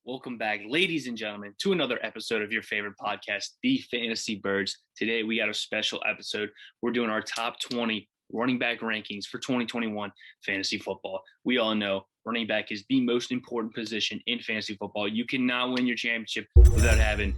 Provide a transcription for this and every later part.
Welcome back, ladies and gentlemen, to another episode of your favorite podcast, The Fantasy Birds. Today, we got a special episode. We're doing our top 20 running back rankings for 2021 fantasy football. We all know running back is the most important position in fantasy football. You cannot win your championship without having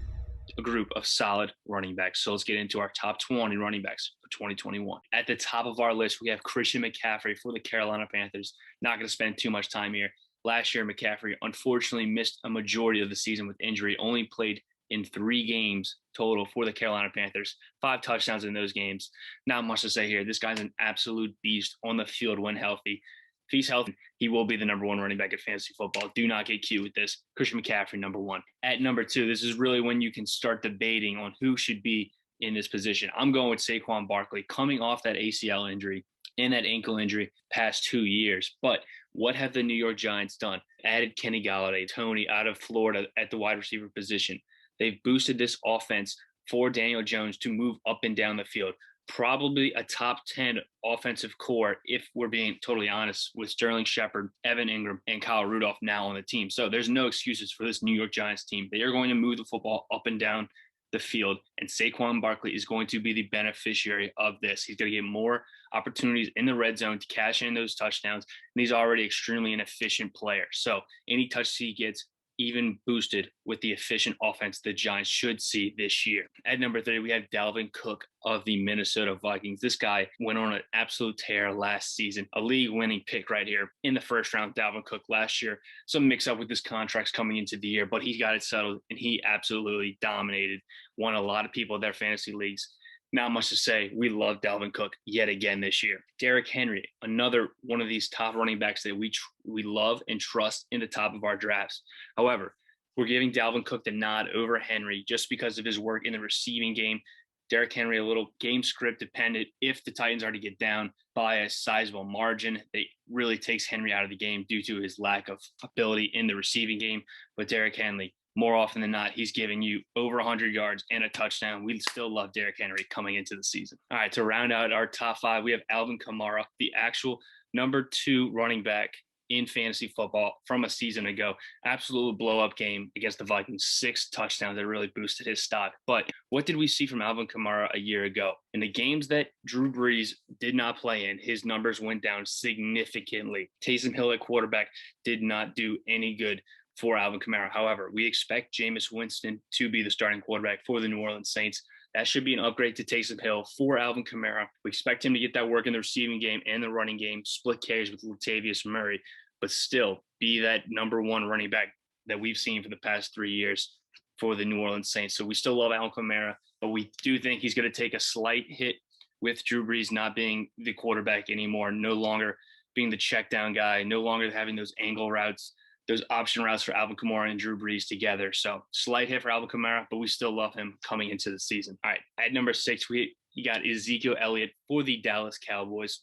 a group of solid running backs. So let's get into our top 20 running backs for 2021. At the top of our list, we have Christian McCaffrey for the Carolina Panthers. Not going to spend too much time here. Last year, McCaffrey unfortunately missed a majority of the season with injury, only played in 3 games total for the Carolina Panthers, 5 touchdowns in those games. Not much to say here. This guy's an absolute beast on the field when healthy. If he's healthy, he will be the number 1 running back in fantasy football. Do not get cute with this. Christian McCaffrey, number 1. At number 2, this is really when you can start debating on who should be in this position. I'm going with Saquon Barkley, coming off that ACL injury and that ankle injury past 2 years. But what have the New York Giants done? Added Kenny Golladay, Tony out of Florida at the wide receiver position. They've boosted this offense for Daniel Jones to move up and down the field. Probably a top 10 offensive core, if we're being totally honest, with Sterling Shepard, Evan Ingram, and Kyle Rudolph now on the team. So there's no excuses for this New York Giants team. They are going to move the football up and down the field, and Saquon Barkley is going to be the beneficiary of this. He's going to get more opportunities in the red zone to cash in those touchdowns, and he's already extremely an efficient player. So any touch he gets, even boosted with the efficient offense the Giants should see this year. At number 3, we have Dalvin Cook of the Minnesota Vikings. This guy went on an absolute tear last season, a league-winning pick right here in the first round. Dalvin Cook last year, some mix-up with his contracts coming into the year, but he got it settled, and he absolutely dominated, won a lot of people their fantasy leagues. Not much to say. We love Dalvin Cook yet again this year. Derrick Henry, another one of these top running backs that we love and trust in the top of our drafts. However, we're giving Dalvin Cook the nod over Henry just because of his work in the receiving game. Derrick Henry, a little game script dependent. If the Titans are to get down by a sizable margin, it really takes Henry out of the game due to his lack of ability in the receiving game. But Derrick Henry, more often than not, he's giving you over 100 yards and a touchdown. We still love Derrick Henry coming into the season. All right, to round out our top 5, we have Alvin Kamara, the actual number 2 running back in fantasy football from a season ago. Absolute blow-up game against the Vikings. 6 touchdowns that really boosted his stock. But what did we see from Alvin Kamara a year ago? In the games that Drew Brees did not play in, his numbers went down significantly. Taysom Hill at quarterback did not do any good for Alvin Kamara. However, we expect Jameis Winston to be the starting quarterback for the New Orleans Saints. That should be an upgrade to Taysom Hill for Alvin Kamara. We expect him to get that work in the receiving game and the running game, split carries with Latavius Murray, but still be that number 1 running back that we've seen for the past 3 years for the New Orleans Saints. So we still love Alvin Kamara, but we do think he's going to take a slight hit with Drew Brees not being the quarterback anymore, no longer being the check down guy, no longer having those angle routes, those option routes for Alvin Kamara and Drew Brees together. So slight hit for Alvin Kamara, but we still love him coming into the season. All right, at number 6, you got Ezekiel Elliott for the Dallas Cowboys.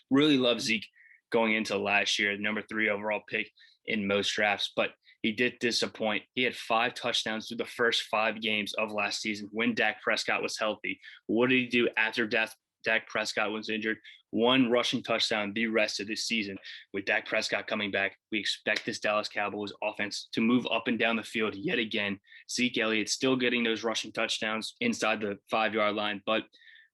Really love Zeke going into last year, number 3 overall pick in most drafts, but he did disappoint. He had 5 touchdowns through the first 5 games of last season when Dak Prescott was healthy. What did he do after Dak Prescott was injured? 1 rushing touchdown the rest of this season. With Dak Prescott coming back, we expect this Dallas Cowboys offense to move up and down the field yet again. Zeke Elliott still getting those rushing touchdowns inside the 5-yard line, but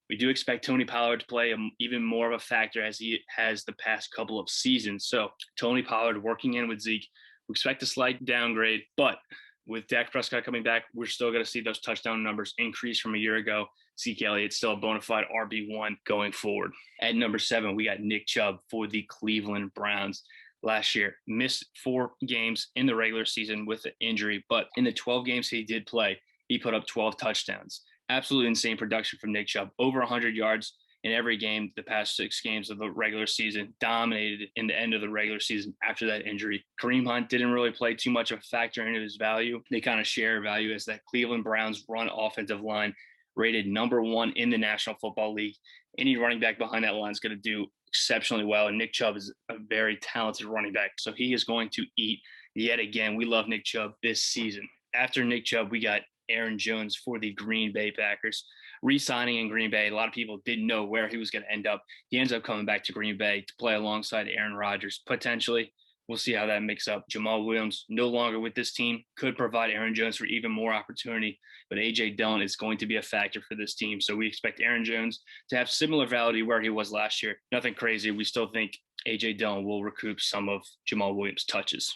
we do expect Tony Pollard to play even more of a factor as he has the past couple of seasons. So Tony Pollard working in with Zeke. We expect a slight downgrade, but with Dak Prescott coming back, we're still going to see those touchdown numbers increase from a year ago. Zeke Elliott still a bona fide RB1 going forward. At number 7, we got Nick Chubb for the Cleveland Browns. Last year, missed 4 games in the regular season with an injury, but in the 12 games he did play, he put up 12 touchdowns. Absolutely insane production from Nick Chubb. Over 100 yards in every game the past 6 games of the regular season. Dominated in the end of the regular season after that injury. Kareem Hunt didn't really play too much of a factor into his value. They kind of share value as that Cleveland Browns run offensive line rated number 1 in the National Football League. Any running back behind that line is going to do exceptionally well, and Nick Chubb is a very talented running back, so he is going to eat yet again. We love Nick Chubb this season. After Nick Chubb, we got Aaron Jones for the Green Bay Packers. Re-signing in Green Bay, a lot of people didn't know where he was going to end up. He ends up coming back to Green Bay to play alongside Aaron Rodgers, potentially. We'll see how that makes up. Jamal Williams, no longer with this team, could provide Aaron Jones for even more opportunity, but A.J. Dillon is going to be a factor for this team. So we expect Aaron Jones to have similar value where he was last year. Nothing crazy. We still think A.J. Dillon will recoup some of Jamal Williams' touches.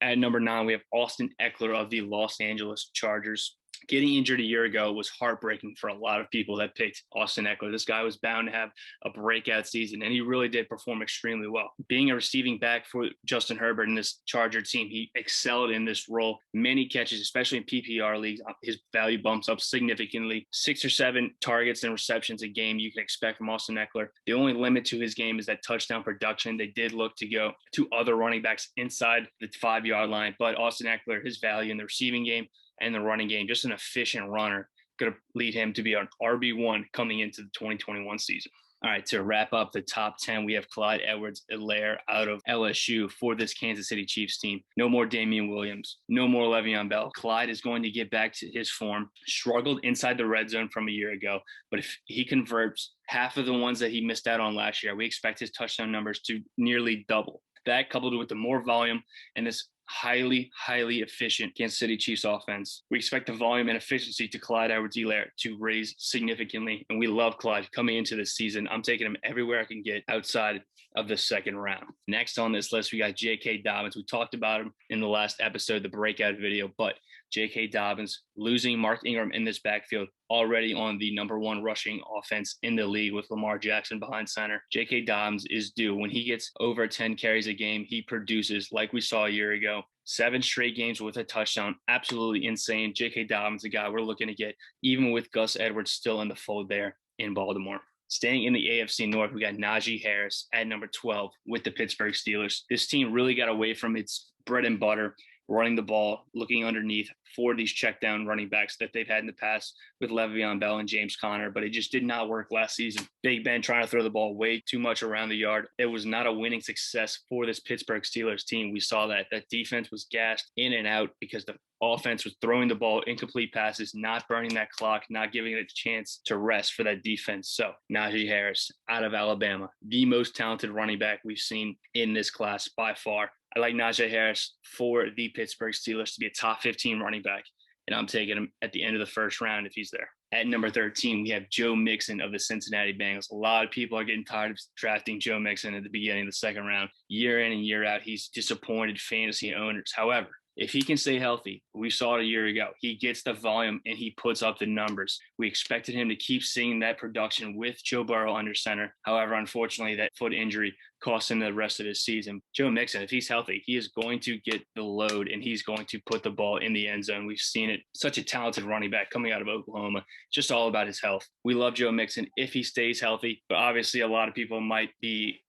At number 9, we have Austin Ekeler of the Los Angeles Chargers. Getting injured a year ago was heartbreaking for a lot of people that picked Austin Ekeler. This guy was bound to have a breakout season, and he really did perform extremely well. Being a receiving back for Justin Herbert in this Charger team, he excelled in this role. Many catches, especially in PPR leagues. His value bumps up significantly. 6 or 7 targets and receptions a game you can expect from Austin Ekeler. The only limit to his game is that touchdown production. They did look to go to other running backs inside the 5-yard line, but Austin Ekeler, his value in the receiving game and the running game, just an efficient runner, going to lead him to be an RB1 coming into the 2021 season. All right, to wrap up the top 10, we have Clyde Edwards-Helaire out of LSU for this Kansas City Chiefs team. No more Damian Williams, no more Le'Veon Bell. Clyde is going to get back to his form. Struggled inside the red zone from a year ago, but if he converts half of the ones that he missed out on last year, we expect his touchdown numbers to nearly double. That, coupled with the more volume and this highly efficient Kansas City Chiefs offense, we expect the volume and efficiency to Clyde Edwards-Helaire to raise significantly. And we love Clyde coming into this season. I'm taking him everywhere I can get outside of the second round. Next on this list, we got J.K. Dobbins. We talked about him in the last episode, the breakout video, but J.K. Dobbins losing Mark Ingram in this backfield, already on the number 1 rushing offense in the league with Lamar Jackson behind center. J.K. Dobbins is due. When he gets over 10 carries a game, he produces like we saw a year ago. 7 straight games with a touchdown. Absolutely insane. J.K. Dobbins, a guy we're looking to get, even with Gus Edwards still in the fold there in Baltimore. Staying in the AFC North, we got Najee Harris at number 12 with the Pittsburgh Steelers. This team really got away from its bread and butter, running the ball, looking underneath for these check down running backs that they've had in the past with Le'Veon Bell and James Conner, but it just did not work last season. Big Ben trying to throw the ball way too much around the yard. It was not a winning success for this Pittsburgh Steelers team. We saw that defense was gassed in and out because the offense was throwing the ball, incomplete passes, not burning that clock, not giving it a chance to rest for that defense. So Najee Harris out of Alabama, the most talented running back we've seen in this class by far. I like Najee Harris for the Pittsburgh Steelers to be a top 15 running back, and I'm taking him at the end of the first round if he's there. At number 13, we have Joe Mixon of the Cincinnati Bengals. A lot of people are getting tired of drafting Joe Mixon at the beginning of the second round. Year in and year out, he's disappointed fantasy owners. However, if he can stay healthy, we saw it a year ago, he gets the volume and he puts up the numbers. We expected him to keep seeing that production with Joe Burrow under center. However, unfortunately, that foot injury cost him the rest of his season. Joe Mixon, if he's healthy, he is going to get the load and he's going to put the ball in the end zone. We've seen it. Such a talented running back coming out of Oklahoma. Just all about his health. We love Joe Mixon if he stays healthy, but obviously a lot of people might be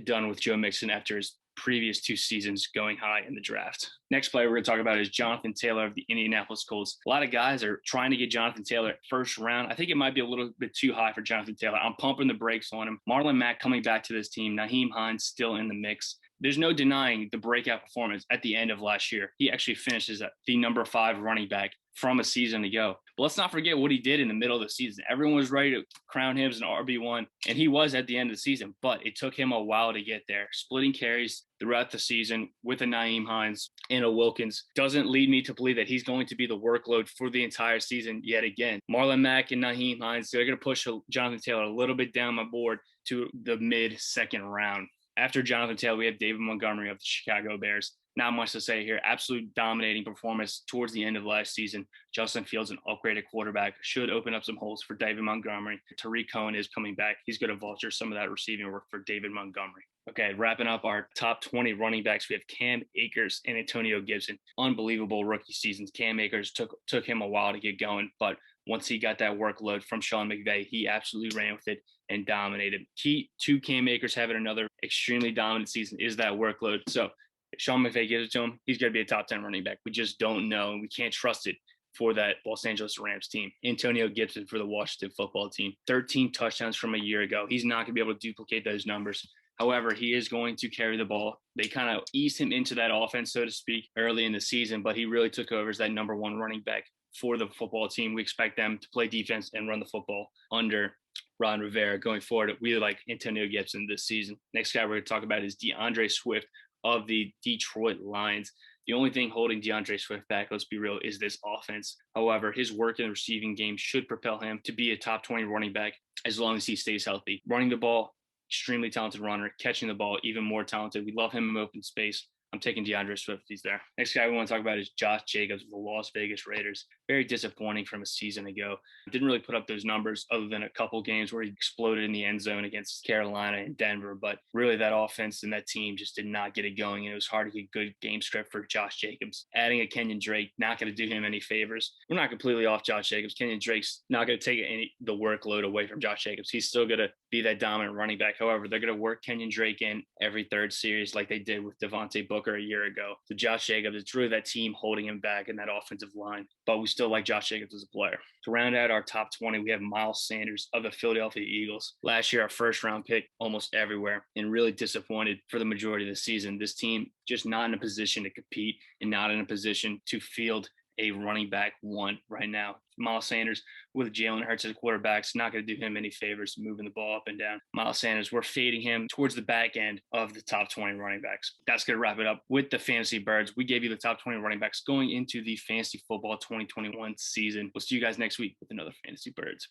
done with Joe Mixon after his previous 2 seasons going high in the draft. Next player we're going to talk about is Jonathan Taylor of the Indianapolis Colts. A lot of guys are trying to get Jonathan Taylor first round. I think it might be a little bit too high for Jonathan Taylor. I'm pumping the brakes on him. Marlon Mack coming back to this team. Nyheim Hines still in the mix. There's no denying the breakout performance at the end of last year. He actually finishes at the number 5 running back from a season ago. But let's not forget what he did in the middle of the season. Everyone was ready to crown him as an RB1, and he was at the end of the season, but it took him a while to get there. Splitting carries throughout the season with a Nyheim Hines and a Wilkins doesn't lead me to believe that he's going to be the workload for the entire season yet again. Marlon Mack and Nyheim Hines, they're going to push Jonathan Taylor a little bit down my board to the mid-second round. After Jonathan Taylor, we have David Montgomery of the Chicago Bears. Not much to say here. Absolute dominating performance towards the end of last season. Justin Fields, an upgraded quarterback, should open up some holes for David Montgomery. Tariq Cohen is coming back. He's going to vulture some of that receiving work for David Montgomery. Okay, wrapping up our top 20 running backs, we have Cam Akers and Antonio Gibson. Unbelievable rookie seasons. Cam Akers took him a while to get going, but once he got that workload from Sean McVay, he absolutely ran with it and dominated. Key to Cam Akers having another extremely dominant season is that workload. So if Sean McVay gives it to him, he's going to be a top 10 running back. We just don't know, and we can't trust it for that Los Angeles Rams team. Antonio Gibson for the Washington football team. 13 touchdowns from a year ago. He's not going to be able to duplicate those numbers. However, he is going to carry the ball. They kind of eased him into that offense, so to speak, early in the season, but he really took over as that number 1 running back for the football team. We expect them to play defense and run the football under Ron Rivera going forward. We like Antonio Gibson this season. Next guy we're going to talk about is DeAndre Swift of the Detroit Lions. The only thing holding DeAndre Swift back, let's be real, is this offense. However, his work in the receiving game should propel him to be a top 20 running back as long as he stays healthy. Running the ball, extremely talented runner. Catching the ball, even more talented. We love him in open space. I'm taking DeAndre Swift. He's there. Next guy we want to talk about is Josh Jacobs of the Las Vegas Raiders. Very disappointing from a season ago. Didn't really put up those numbers other than a couple games where he exploded in the end zone against Carolina and Denver. But really, that offense and that team just did not get it going. And it was hard to get good game script for Josh Jacobs. Adding a Kenyon Drake, not going to do him any favors. We're not completely off Josh Jacobs. Kenyon Drake's not going to take the workload away from Josh Jacobs. He's still going to be that dominant running back. However, they're going to work Kenyon Drake in every third series like they did with Devontae Booker a year ago. So Josh Jacobs, it's really that team holding him back in that offensive line. But we still like Josh Jacobs as a player. To round out our top 20, we have Miles Sanders of the Philadelphia Eagles. Last year, our first round pick almost everywhere, and really disappointed for the majority of the season. This team just not in a position to compete and not in a position to field a running back one right now. Miles Sanders with Jalen Hurts as quarterbacks, not going to do him any favors moving the ball up and down. Miles Sanders, we're fading him towards the back end of the top 20 running backs. That's going to wrap it up with the Fantasy Birds. We gave you the top 20 running backs going into the Fantasy Football 2021 season. We'll see you guys next week with another Fantasy Birds.